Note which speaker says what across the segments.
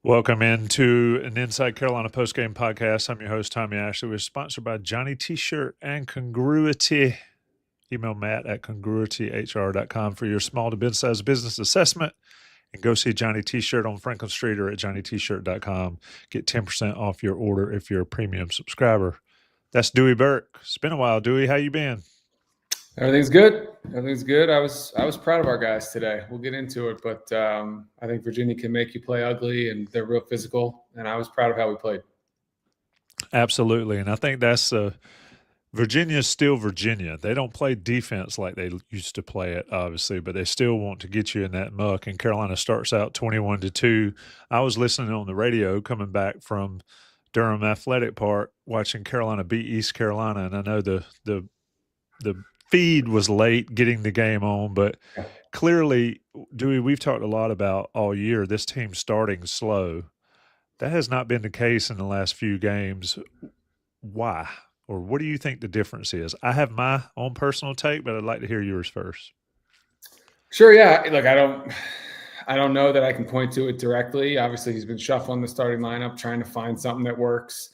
Speaker 1: Welcome into an Inside Carolina Postgame podcast. I'm your host, Tommy Ashley. We're sponsored by Johnny T-Shirt and Congruity. Email Matt at congruityhr.com for your small to mid-sized business assessment. And go see Johnny T-Shirt on Franklin Street or at johnnytshirt.com. Get 10% off your order if you're a premium subscriber. That's Dewey Burke. It's been a while, Dewey. How you been?
Speaker 2: Everything's good. Everything's good. I was proud of our guys today. We'll get into it, but I think Virginia can make you play ugly, and they're real physical. And I was proud of how we played.
Speaker 1: Absolutely, and I think that's Virginia's still Virginia. They don't play defense like they used to play it, obviously, but they still want to get you in that muck. And Carolina starts out 21-2. I was listening on the radio coming back from Durham Athletic Park, watching Carolina beat East Carolina, and I know the feed was late getting the game on, but clearly, Dewey, we've talked a lot about all year this team starting slow. That has not been the case in the last few games. Why? Or what do you think the difference is? I have my own personal take, but I'd like to hear yours first.
Speaker 2: Sure, yeah. Look, I don't know that I can point to it directly. Obviously, he's been shuffling the starting lineup, trying to find something that works.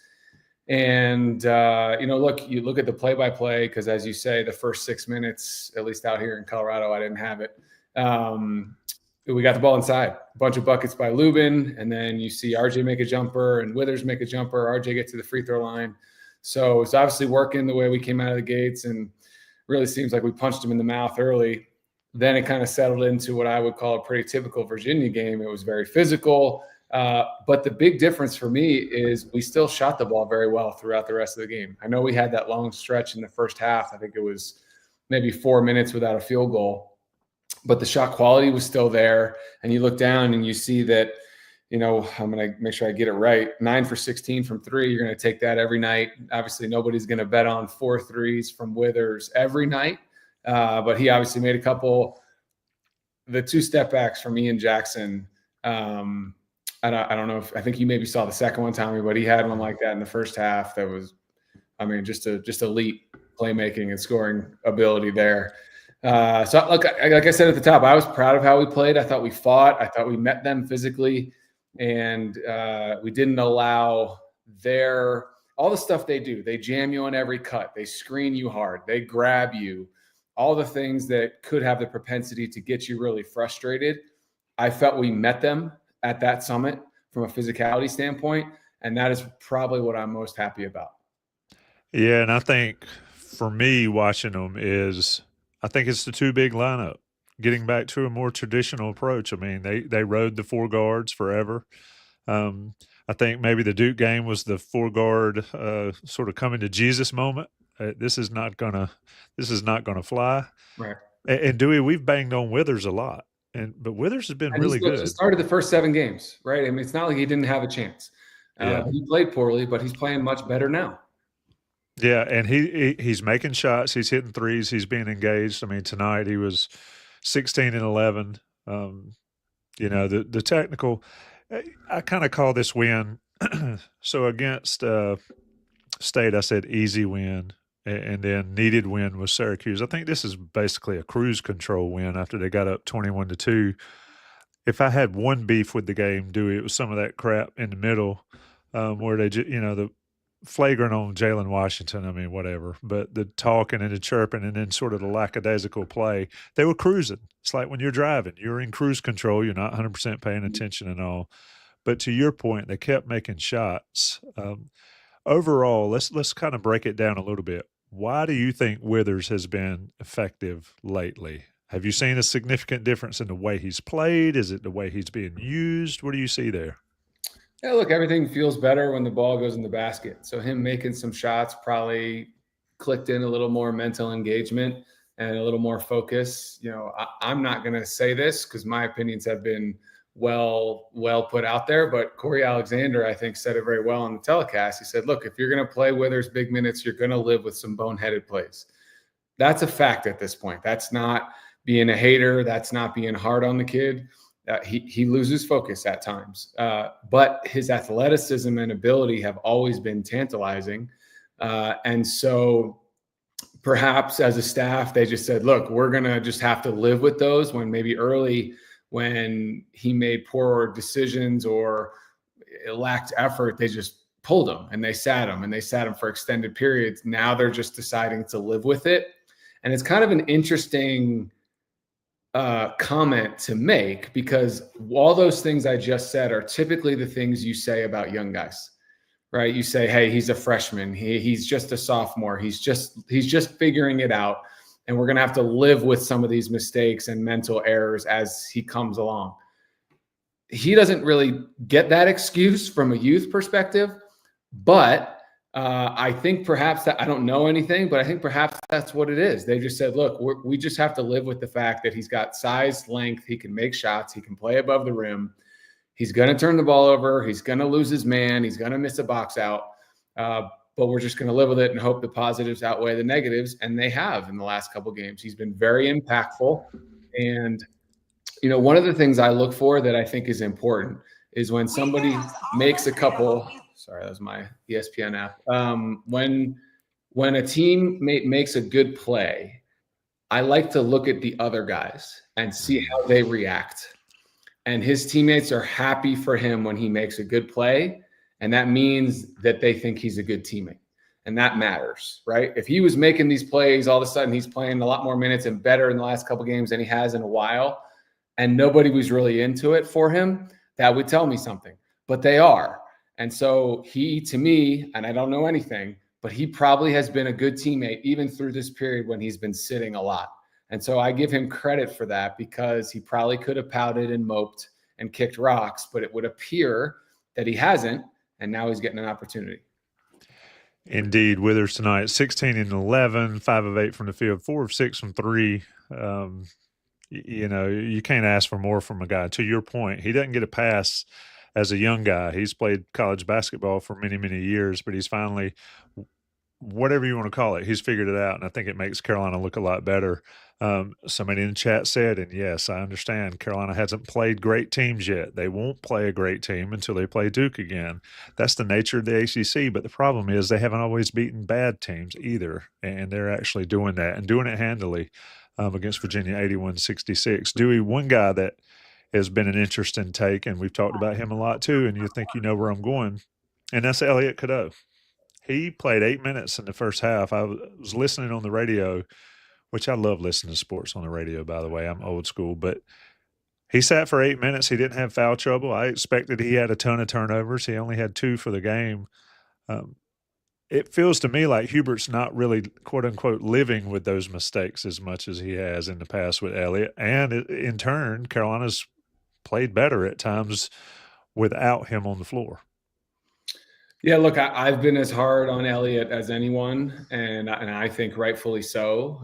Speaker 2: And, look, you look at the play-by-play, because as you say, the first 6 minutes, at least out here in Colorado, I didn't have it. We got the ball inside, a bunch of buckets by Lubin, and then you see RJ make a jumper and Withers make a jumper. RJ gets to the free throw line. So it's obviously working the way we came out of the gates, and really seems like we punched him in the mouth early. Then it kind of settled into what I would call a pretty typical Virginia game. It was very physical. But the big difference for me is we still shot the ball very well throughout the rest of the game. I know we had that long stretch in the first half. I think it was maybe 4 minutes without a field goal, but the shot quality was still there. And you look down and you see that, I'm going to make sure I get it right. 9 for 16 from three. You're going to take that every night. Obviously, nobody's going to bet on 4 threes from Withers every night. But he obviously made a couple. The 2 step backs from Ian Jackson. I don't know I think you maybe saw the second one, Tommy, but he had one like that in the first half. That was, just elite playmaking and scoring ability there. So look, like I said at the top, I was proud of how we played. I thought we fought. I thought we met them physically, and we didn't allow all the stuff they do. They jam you on every cut. They screen you hard. They grab you. All the things that could have the propensity to get you really frustrated. I felt we met them at that summit from a physicality standpoint, and that is probably what I'm most happy about.
Speaker 1: Yeah, and I think for me watching them I think it's the 2 big lineup, getting back to a more traditional approach. I mean, they rode the 4 guards forever. I think maybe the Duke game was the 4-guard sort of coming to Jesus moment. This is not gonna fly.
Speaker 2: Right.
Speaker 1: And Dewey, we've banged on Withers a lot. But Withers has been really good.
Speaker 2: He started the first 7 games, right? I mean, it's not like he didn't have a chance. He played poorly, but he's playing much better now.
Speaker 1: Yeah, and he's making shots. He's hitting threes. He's being engaged. I mean, tonight he was 16 and 11. The technical. I kind of call this win. So against State, I said easy win. And then needed win with Syracuse. I think this is basically a cruise control win after they got up 21-2. If I had one beef with the game, Dewey, it was some of that crap in the middle where they, the flagrant on Jae'Lyn Washington. I mean, whatever. But the talking and the chirping and then sort of the lackadaisical play, they were cruising. It's like when you're driving, you're in cruise control. You're not 100% paying attention and all. But to your point, they kept making shots. Overall, let's kind of break it down a little bit. Why do you think Withers has been effective lately? Have you seen a significant difference in the way he's played? Is it the way he's being used? What do you see there?
Speaker 2: Yeah, look, everything feels better when the ball goes in the basket. So him making some shots probably clicked in a little more mental engagement and a little more focus. I'm not going to say this because my opinions have been well put out there, but Corey Alexander, I think, said it very well on the telecast. He said, look, if you're going to play Withers big minutes, you're going to live with some boneheaded plays. That's a fact at this point. That's not being a hater. That's not being hard on the kid. He loses focus at times, but his athleticism and ability have always been tantalizing. And so perhaps as a staff, they just said, look, we're going to just have to live with those when maybe early when he made poor decisions or it lacked effort. They just pulled him and they sat him for extended periods. Now they're just deciding to live with it. And it's kind of an interesting comment to make, because all those things I just said are typically the things you say about young guys, right? You say, hey, he's a freshman. He's just a sophomore. He's just figuring it out. And we're going to have to live with some of these mistakes and mental errors as he comes along. He doesn't really get that excuse from a youth perspective, but I think perhaps that, I don't know anything, but I think perhaps that's what it is. They just said, look, we just have to live with the fact that he's got size, length, he can make shots, he can play above the rim. He's going to turn the ball over. He's going to lose his man. He's going to miss a box out. But we're just going to live with it and hope the positives outweigh the negatives. And they have in the last couple of games. He's been very impactful. And, one of the things I look for that I think is important is when somebody makes a couple – sorry, that was my ESPN app. When a team makes a good play, I like to look at the other guys and see how they react. And his teammates are happy for him when he makes a good play. And that means that they think he's a good teammate. And that matters, right? If he was making these plays, all of a sudden he's playing a lot more minutes and better in the last couple of games than he has in a while, and nobody was really into it for him, that would tell me something. But they are. And so he, to me, and I don't know anything, but he probably has been a good teammate even through this period when he's been sitting a lot. And so I give him credit for that, because he probably could have pouted and moped and kicked rocks, but it would appear that he hasn't, and now he's getting an opportunity.
Speaker 1: Indeed, Withers tonight, 16 and 11, 5 of 8 from the field, 4 of 6 from three. You can't ask for more from a guy. To your point, he doesn't get a pass as a young guy. He's played college basketball for many, many years, but he's finally, whatever you want to call it, he's figured it out, and I think it makes Carolina look a lot better. Somebody in the chat said, and yes, I understand, Carolina hasn't played great teams yet. They won't play a great team until they play Duke again. That's the nature of the ACC, but the problem is they haven't always beaten bad teams either, and they're actually doing that and doing it handily against Virginia, 81-66. Dewey, one guy that has been an interesting take, and we've talked about him a lot too, and you think you know where I'm going, and that's Elliot Cadeau. He played 8 minutes in the first half. I was listening on the radio, which I love listening to sports on the radio, by the way. I'm old school, but he sat for 8 minutes. He didn't have foul trouble. I expected he had a ton of turnovers. He only had 2 for the game. It feels to me like Hubert's not really, quote unquote, living with those mistakes as much as he has in the past with Elliott. And in turn, Carolina's played better at times without him on the floor.
Speaker 2: Yeah, look, I've been as hard on Elliott as anyone, and I think rightfully so.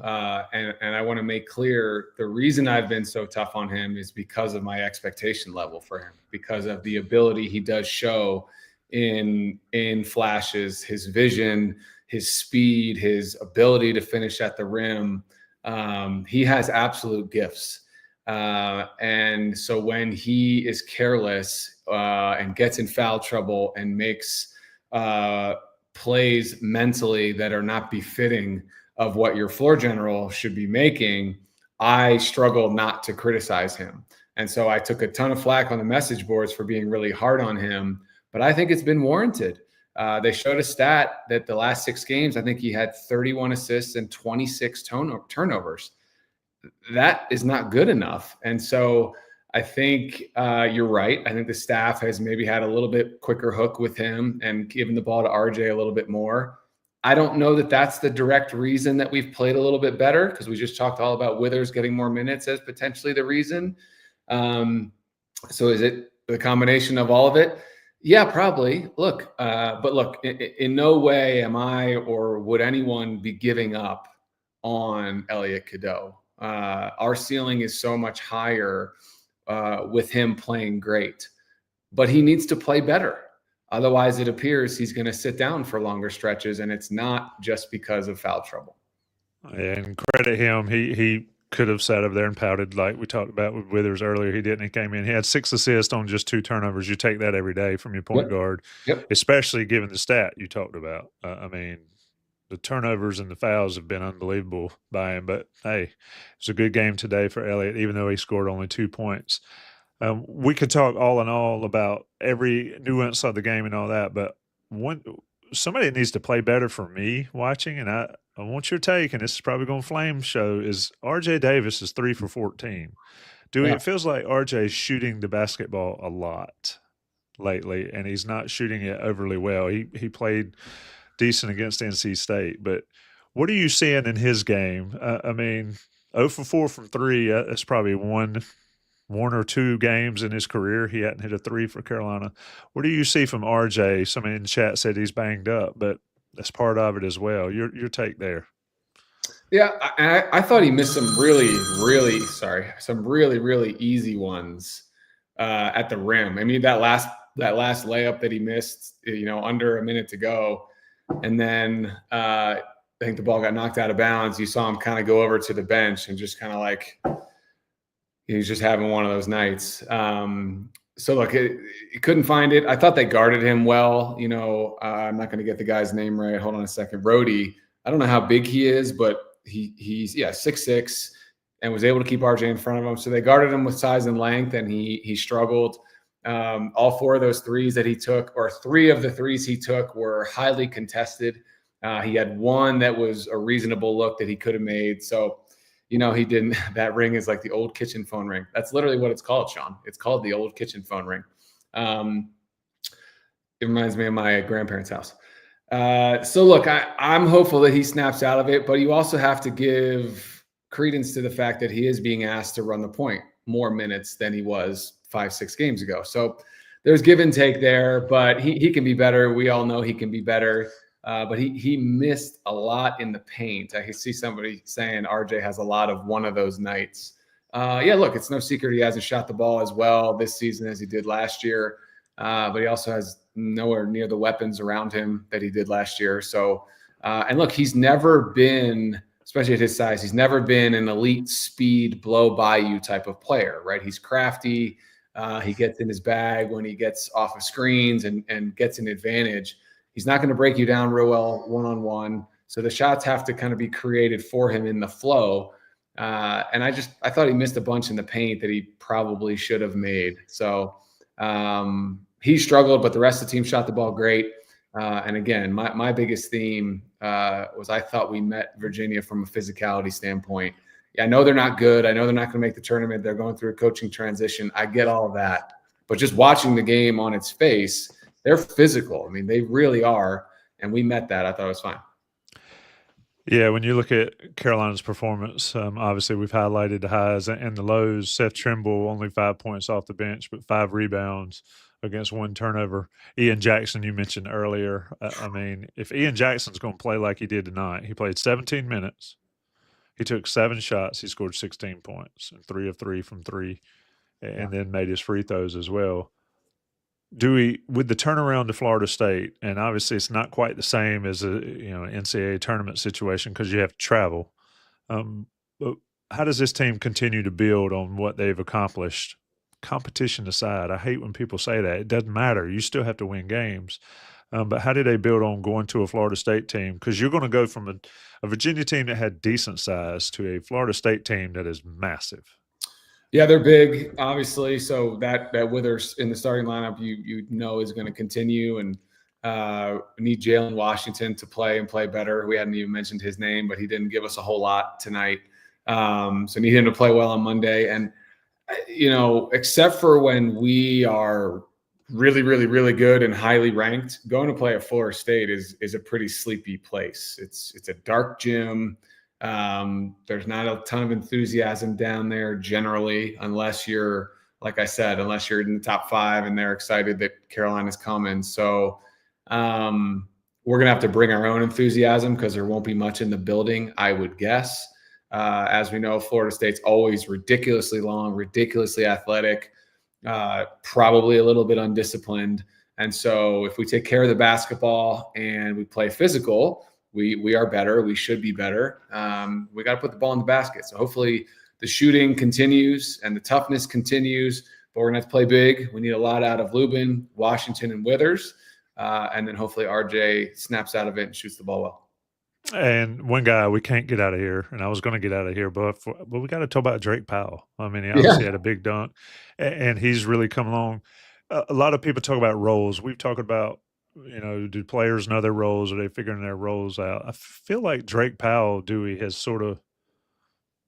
Speaker 2: And I want to make clear the reason I've been so tough on him is because of my expectation level for him, because of the ability he does show in flashes, his vision, his speed, his ability to finish at the rim. He has absolute gifts. And so when he is careless and gets in foul trouble and makes plays mentally that are not befitting of what your floor general should be making, I struggle not to criticize him. And so I took a ton of flack on the message boards for being really hard on him, but I think it's been warranted. They showed a stat that the last 6 games, I think he had 31 assists and 26 turnovers. That is not good enough. And so I think you're right. I think the staff has maybe had a little bit quicker hook with him and given the ball to RJ a little bit more. I don't know that that's the direct reason that we've played a little bit better, because we just talked all about Withers getting more minutes as potentially the reason. So is it the combination of all of it? Yeah, probably. But look, in no way am I or would anyone be giving up on Elliot Cadeau. Our ceiling is so much higher with him playing great, but he needs to play better. Otherwise, it appears he's going to sit down for longer stretches, and it's not just because of foul trouble.
Speaker 1: And credit him. He could have sat up there and pouted like we talked about with Withers earlier. He didn't. He came in. He had 6 assists on just 2 turnovers. You take that every day from your point guard, especially given the stat you talked about. I mean, the turnovers and the fouls have been unbelievable by him. But, hey, it's a good game today for Elliott, even though he scored only 2 points. We could talk all in all about every nuance of the game and all that, but somebody that needs to play better for me watching, and I want your take, and this is probably going to flame show, is RJ Davis is 3 for 14. Dewey,
Speaker 2: Yeah.
Speaker 1: it feels like RJ's shooting the basketball a lot lately, and he's not shooting it overly well. He played decent against NC State, but what are you seeing in his game? I mean, 0 for 4 from 3, that's probably one or two games in his career he hadn't hit a 3 for Carolina. What do you see from RJ? Somebody in the chat said he's banged up, but that's part of it as well. Your take there.
Speaker 2: Yeah, I thought he missed some really easy ones at the rim. I mean, that last layup that he missed, under a minute to go, and then I think the ball got knocked out of bounds. You saw him kind of go over to the bench and just kind of like he's just having one of those nights. So look, he couldn't find it. I thought they guarded him well. I'm not going to get the guy's name right. Hold on a second. Rhodey. I don't know how big he is, but he's 6'6", and was able to keep RJ in front of him. So they guarded him with size and length, and he struggled. All 4 of those threes that he took, or 3 of the threes he took, were highly contested. He had one that was a reasonable look that he could have made. So, he didn't. That ring is like the old kitchen phone ring. That's literally what it's called, Sean. It's called the old kitchen phone ring. It reminds me of my grandparents' house. So look, I'm hopeful that he snaps out of it, but you also have to give credence to the fact that he is being asked to run the point more minutes than he was 5-6 games ago. So there's give and take there, but he can be better. We all know he can be better. But he missed a lot in the paint. I can see somebody saying RJ has a lot of one of those nights. Look, it's no secret he hasn't shot the ball as well this season as he did last year. But he also has nowhere near the weapons around him that he did last year. So, and look, he's never been, especially at his size, he's never been an elite speed blow by you type of player, right? He's crafty. He gets in his bag when he gets off of screens and gets an advantage. He's not going to break you down real well one-on-one. So the shots have to kind of be created for him in the flow. And I thought he missed a bunch in the paint that he probably should have made. So he struggled, but the rest of the team shot the ball great. And again, my biggest theme was I thought we met Virginia from a physicality standpoint. Yeah, I know they're not good. I know they're not going to make the tournament. They're going through a coaching transition. I get all of that. But just watching the game on its face, they're physical. I mean, they really are. And we met that. I thought it was fine.
Speaker 1: Yeah, when you look at Carolina's performance, obviously we've highlighted the highs and the lows. Seth Trimble, only 5 points off the bench, but 5 rebounds against 1 turnover. Ian Jackson, you mentioned earlier. I mean, if Ian Jackson's going to play like he did tonight, he played 17 minutes. He took 7 shots. He scored 16 points, and 3 of 3 from 3, and then made his free throws as well. Dewey, with the turnaround to Florida State, and obviously it's not quite the same as an NCAA tournament situation because you have to travel. But how does this team continue to build on what they've accomplished? Competition aside, I hate when people say that. It doesn't matter. You still have to win games. But how do they build on going to a Florida State team? Because you're going to go from a Virginia team that had decent size to a Florida State team that is massive.
Speaker 2: Yeah, they're big, obviously. So that Withers in the starting lineup, you know, is going to continue. And we need Jalen Washington to play better. We hadn't even mentioned his name, but he didn't give us a whole lot tonight. So need him to play well on Monday. And except for when we are really, really, really good and highly ranked, going to play at Florida State is a pretty sleepy place. It's a dark gym. There's not a ton of enthusiasm down there generally, unless you're, like I said, unless you're in the top 5 and they're excited that Carolina's coming. So we're going to have to bring our own enthusiasm because there won't be much in the building, I would guess. As we know, Florida State's always ridiculously long, ridiculously athletic, probably a little bit undisciplined. And so if we take care of the basketball and we play physical, we are better. We should be better. We got to put the ball in the basket. So hopefully the shooting continues and the toughness continues, but we're going to have to play big. We need a lot out of Lubin, Washington, and Withers. And then hopefully RJ snaps out of it and shoots the ball well.
Speaker 1: And one guy we can't get out of here, and I was going to get out of here, but we got to talk about Drake Powell. I mean, he
Speaker 2: Yeah.
Speaker 1: obviously had a big dunk, and he's really come along. A lot of people talk about roles. We've talked about, do players know their roles? Are they figuring their roles out? I feel like Drake Powell, Dewey, has sort of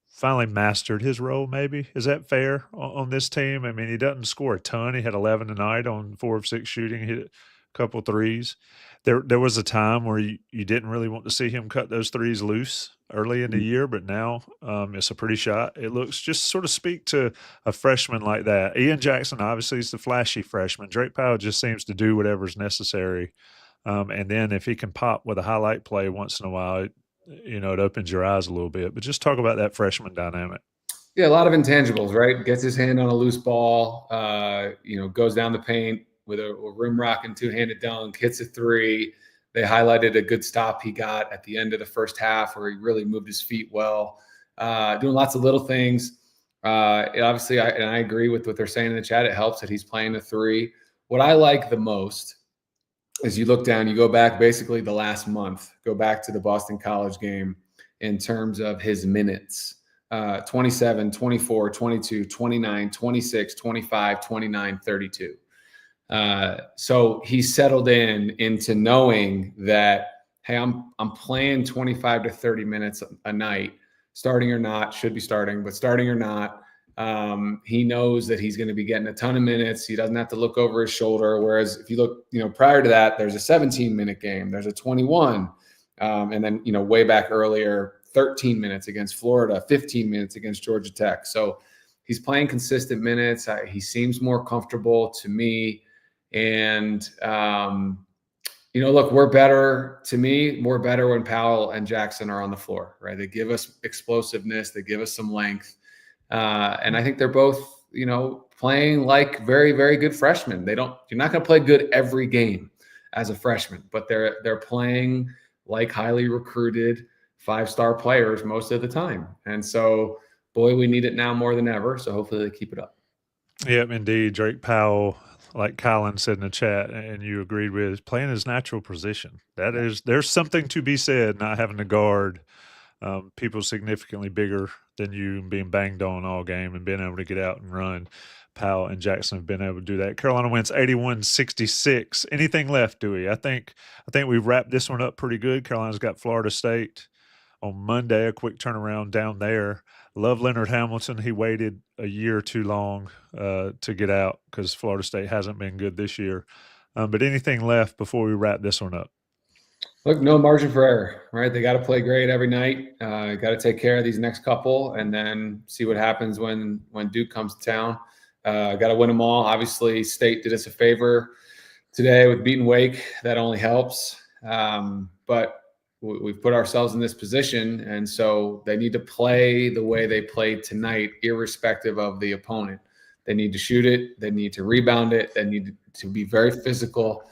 Speaker 1: finally mastered his role. Maybe is that fair on this team? I mean, he doesn't score a ton. He had 11 tonight on 4 of 6 shooting. Hit a couple threes. There was a time where you didn't really want to see him cut those threes loose early in the year, but now it's a pretty shot. It looks just sort of speak to a freshman like that. Ian Jackson obviously is the flashy freshman. Drake Powell just seems to do whatever's necessary. And then if he can pop with a highlight play once in a while, it opens your eyes a little bit. But just talk about that freshman dynamic.
Speaker 2: Yeah, a lot of intangibles, right? Gets his hand on a loose ball, goes down the paint with a rim rocking two-handed dunk, hits a three. They highlighted a good stop he got at the end of the first half where he really moved his feet well, doing lots of little things. Obviously, I agree with what they're saying in the chat. It helps that he's playing the three. What I like the most is you look down, you go back basically the last month, go back to the Boston College game in terms of his minutes. 27, 24, 22, 29, 26, 25, 29, 32. So he settled into knowing that, hey, I'm playing 25 to 30 minutes a night, starting or not, should be starting, but starting or not. He knows that he's going to be getting a ton of minutes. He doesn't have to look over his shoulder. Whereas if you look, prior to that, there's a 17-minute game, there's a 21, and then, way back earlier, 13 minutes against Florida, 15 minutes against Georgia Tech. So he's playing consistent minutes. He seems more comfortable to me. And, look, we're better when Powell and Jackson are on the floor, right? They give us explosiveness. They give us some length. And I think they're both, playing like very, very good freshmen. You're not going to play good every game as a freshman, but they're playing like highly recruited 5-star players most of the time. And so, boy, we need it now more than ever. So hopefully they keep it up.
Speaker 1: Yep, indeed. Drake Powell, like Colin said in the chat, and you agreed with, is playing his natural position. There's something to be said, not having to guard people significantly bigger than you and being banged on all game and being able to get out and run. Powell and Jackson have been able to do that. Carolina wins 81-66. Anything left, Dewey? I think we've wrapped this one up pretty good. Carolina's got Florida State on Monday, a quick turnaround down there. Love Leonard Hamilton. He waited a year too long to get out because Florida State hasn't been good this year. But anything left before we wrap this one up?
Speaker 2: Look, no margin for error, right? They got to play great every night. Got to take care of these next couple and then see what happens when Duke comes to town. Got to win them all. Obviously, State did us a favor today with beating Wake. That only helps. But we've put ourselves in this position, and so they need to play the way they played tonight, irrespective of the opponent. They need to shoot it. They need to rebound it. They need to be very physical.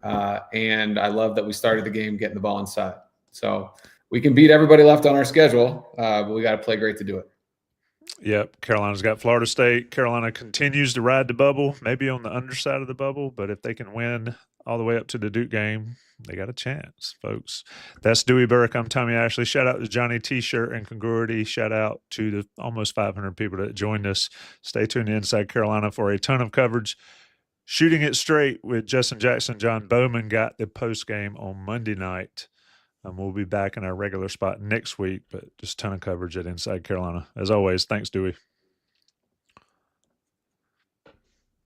Speaker 2: And I love that we started the game getting the ball inside. So we can beat everybody left on our schedule, but we got to play great to do it.
Speaker 1: Yep, Carolina's got Florida State. Carolina continues to ride the bubble, maybe on the underside of the bubble, but if they can win all the way up to the Duke game, they got a chance, folks. That's Dewey Burke. I'm Tommy Ashley. Shout out to Johnny T-Shirt and Congruity. Shout out to the almost 500 people that joined us. Stay tuned to Inside Carolina for a ton of coverage. Shooting it straight with Justin Jackson. John Bowman got the post game on Monday night. We'll be back in our regular spot next week, but just a ton of coverage at Inside Carolina. As always, thanks, Dewey.